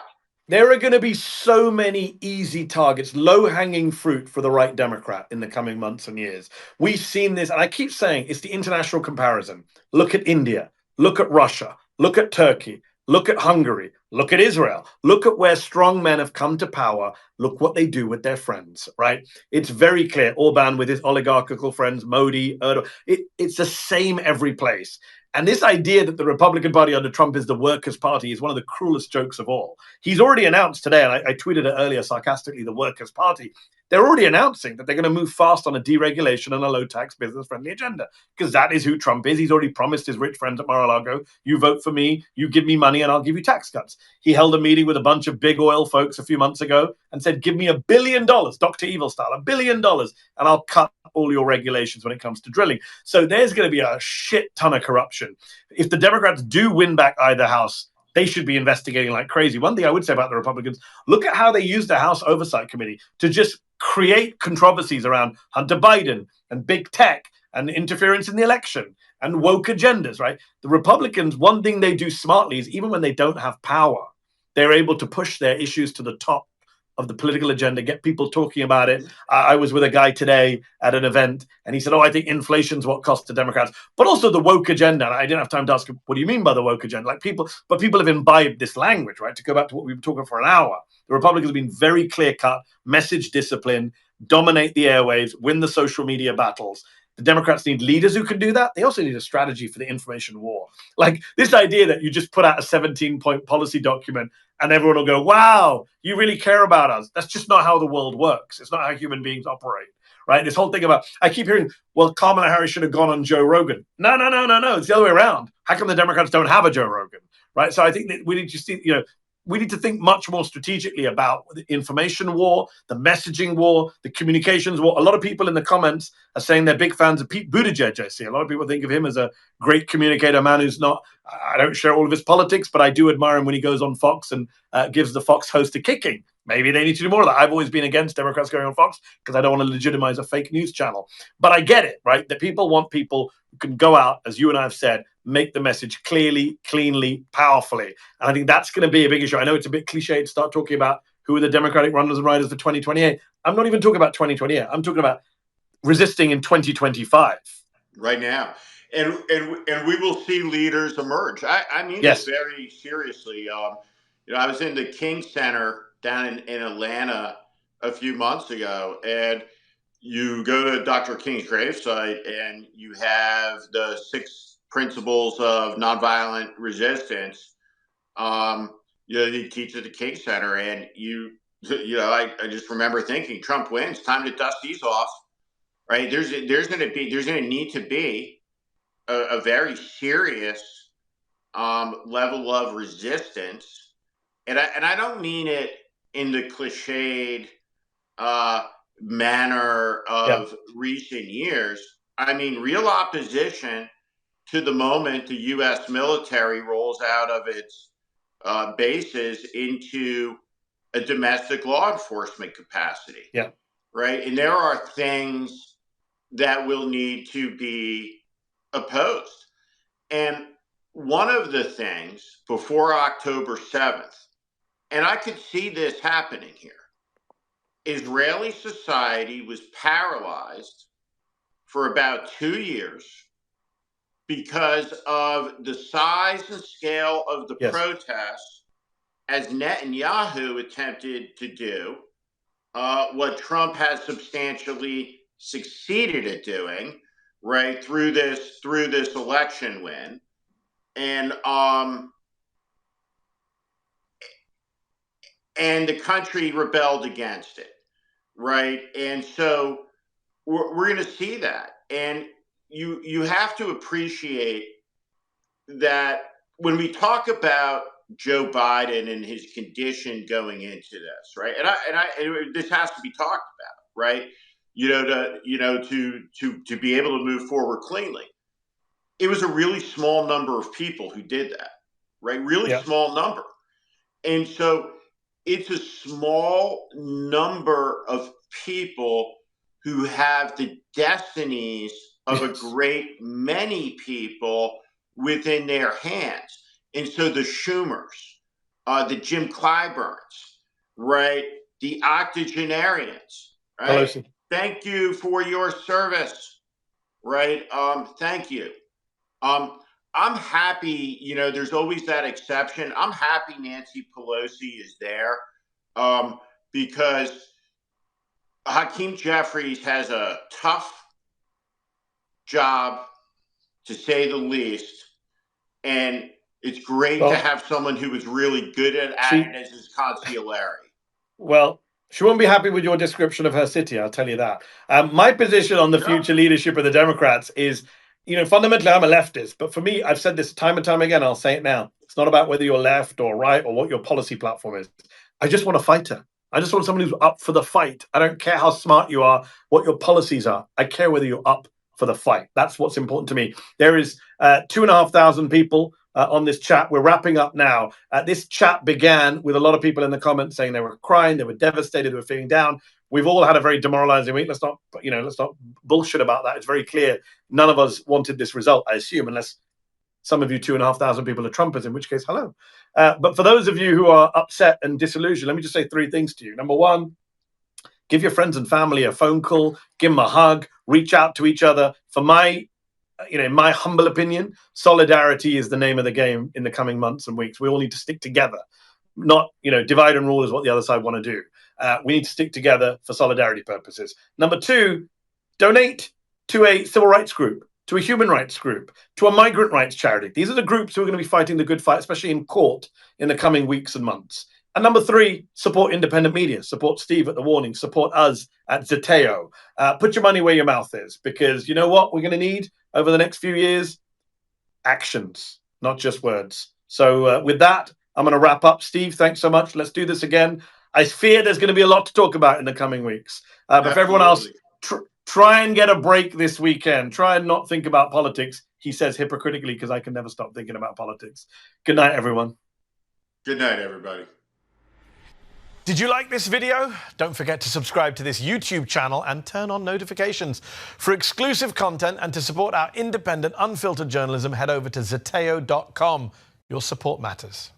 There are going to be so many easy targets, low-hanging fruit for the right Democrat in the coming months and years. We've seen this, and I keep saying it's the international comparison. Look at India. Look at Russia. Look at Turkey. Look at Hungary. Look at Israel. Look at where strong men have come to power. Look what they do with their friends, right? It's very clear. Orban with his oligarchical friends, Modi, Erdogan. It's the same every place. And this idea that the Republican Party under Trump is the workers' party is one of the cruelest jokes of all. He's already announced today, and I tweeted it earlier sarcastically, the workers' party. They're already announcing that they're going to move fast on a deregulation and a low-tax, business-friendly agenda, because that is who Trump is. He's already promised his rich friends at Mar-a-Lago, you vote for me, you give me money, and I'll give you tax cuts. He held a meeting with a bunch of big oil folks a few months ago and said, give me $1 billion, Dr. Evil style, $1 billion, and I'll cut all your regulations when it comes to drilling. So there's going to be a shit ton of corruption. If the Democrats do win back either house, they should be investigating like crazy. One thing I would say about the Republicans, look at how they use the House Oversight Committee to just create controversies around Hunter Biden and big tech and interference in the election and woke agendas, right? The Republicans, one thing they do smartly is even when they don't have power, they're able to push their issues to the top of the political agenda, get people talking about it. I was with a guy today at an event, and he said, I think inflation's what costs the Democrats, but also the woke agenda. And I didn't have time to ask him, what do you mean by the woke agenda? Like people have imbibed this language, right? To go back to what we were talking for an hour, the Republicans have been very clear-cut, message discipline, dominate the airwaves, win the social media battles. The Democrats need leaders who can do that. They also need a strategy for the information war. Like this idea that you just put out a 17-point policy document and everyone will go, wow, you really care about us. That's just not how the world works. It's not how human beings operate, right? This whole thing about, I keep hearing, well, Kamala Harris should have gone on Joe Rogan. No. It's the other way around. How come the Democrats don't have a Joe Rogan, right? So I think that we need to see, we need to think much more strategically about the information war, the messaging war, the communications war. A lot of people in the comments are saying they're big fans of Pete Buttigieg, I see. A lot of people think of him as a great communicator, man who's not, I don't share all of his politics, but I do admire him when he goes on Fox and gives the Fox host a kicking. Maybe they need to do more of that. I've always been against Democrats going on Fox because I don't want to legitimize a fake news channel. But I get it, right? That people want people who can go out, as you and I have said, make the message clearly, cleanly, powerfully. And I think that's going to be a big issue. I know it's a bit cliche to start talking about who are the Democratic runners and riders for 2028. I'm not even talking about 2028. I'm talking about resisting in 2025. Right now. And we will see leaders emerge. I mean this very seriously. I was in the King Center down in Atlanta a few months ago, and you go to Dr. King's gravesite and you have the 6 principles of nonviolent resistance. You teach at the King Center, and I just remember thinking, Trump wins, time to dust these off, right? There's going to need to be a very serious level of resistance, and I don't mean it in the cliched manner of recent years. I mean real opposition to the moment the U.S. military rolls out of its bases into a domestic law enforcement capacity. Yeah. Right. And there are things that will need to be opposed. And one of the things before October 7th, and I could see this happening here, Israeli society was paralyzed for about 2 years because of the size and scale of the protests, as Netanyahu attempted to do what Trump has substantially succeeded at doing, right, through this election win. And the country rebelled against it, right? And so we're going to see that. And you have to appreciate that when we talk about Joe Biden and his condition going into this, right? And this has to be talked about, right? To be able to move forward cleanly. It was a really small number of people who did that, right? Really small number. And so it's a small number of people who have the destinies of a great many people within their hands. And so the Schumers, the Jim Clyburns, right? The octogenarians, right? Pelosi. Thank you for your service, right? Thank you. I'm happy, there's always that exception. I'm happy Nancy Pelosi is there because Hakeem Jeffries has a tough job, to say the least, and it's great to have someone who is really good at acting as his consigliere. Well, she won't be happy with your description of her city, I'll tell you that. My position on the future leadership of the Democrats is, fundamentally I'm a leftist, but for me, I've said this time and time again, I'll say it now. It's not about whether you're left or right or what your policy platform is. I just want a fighter. I just want someone who's up for the fight. I don't care how smart you are, what your policies are. I care whether you're up for the fight. That's what's important to me. There is 2,500 people on this chat. We're wrapping up now. This chat began with a lot of people in the comments saying they were crying, they were devastated, they were feeling down. We've all had a very demoralizing week. Let's not bullshit about that. It's very clear. None of us wanted this result, I assume, unless some of you 2,500 people are Trumpers, in which case, hello. But for those of you who are upset and disillusioned, let me just say 3 things to you. Number 1, give your friends and family a phone call, give them a hug, reach out to each other. For my, in my humble opinion, solidarity is the name of the game in the coming months and weeks. We all need to stick together, not, divide and rule is what the other side want to do. We need to stick together for solidarity purposes. Number 2, donate to a civil rights group, to a human rights group, to a migrant rights charity. These are the groups who are going to be fighting the good fight, especially in court in the coming weeks and months. And number 3, support independent media. Support Steve at The Warning. Support us at Zeteo. Put your money where your mouth is, because you know what we're going to need over the next few years? Actions, not just words. So with that, I'm going to wrap up. Steve, thanks so much. Let's do this again. I fear there's going to be a lot to talk about in the coming weeks. But for everyone else, try and get a break this weekend. Try and not think about politics, he says hypocritically, because I can never stop thinking about politics. Good night, everyone. Good night, everybody. Did you like this video? Don't forget to subscribe to this YouTube channel and turn on notifications. For exclusive content and to support our independent, unfiltered journalism, head over to Zeteo.com. Your support matters.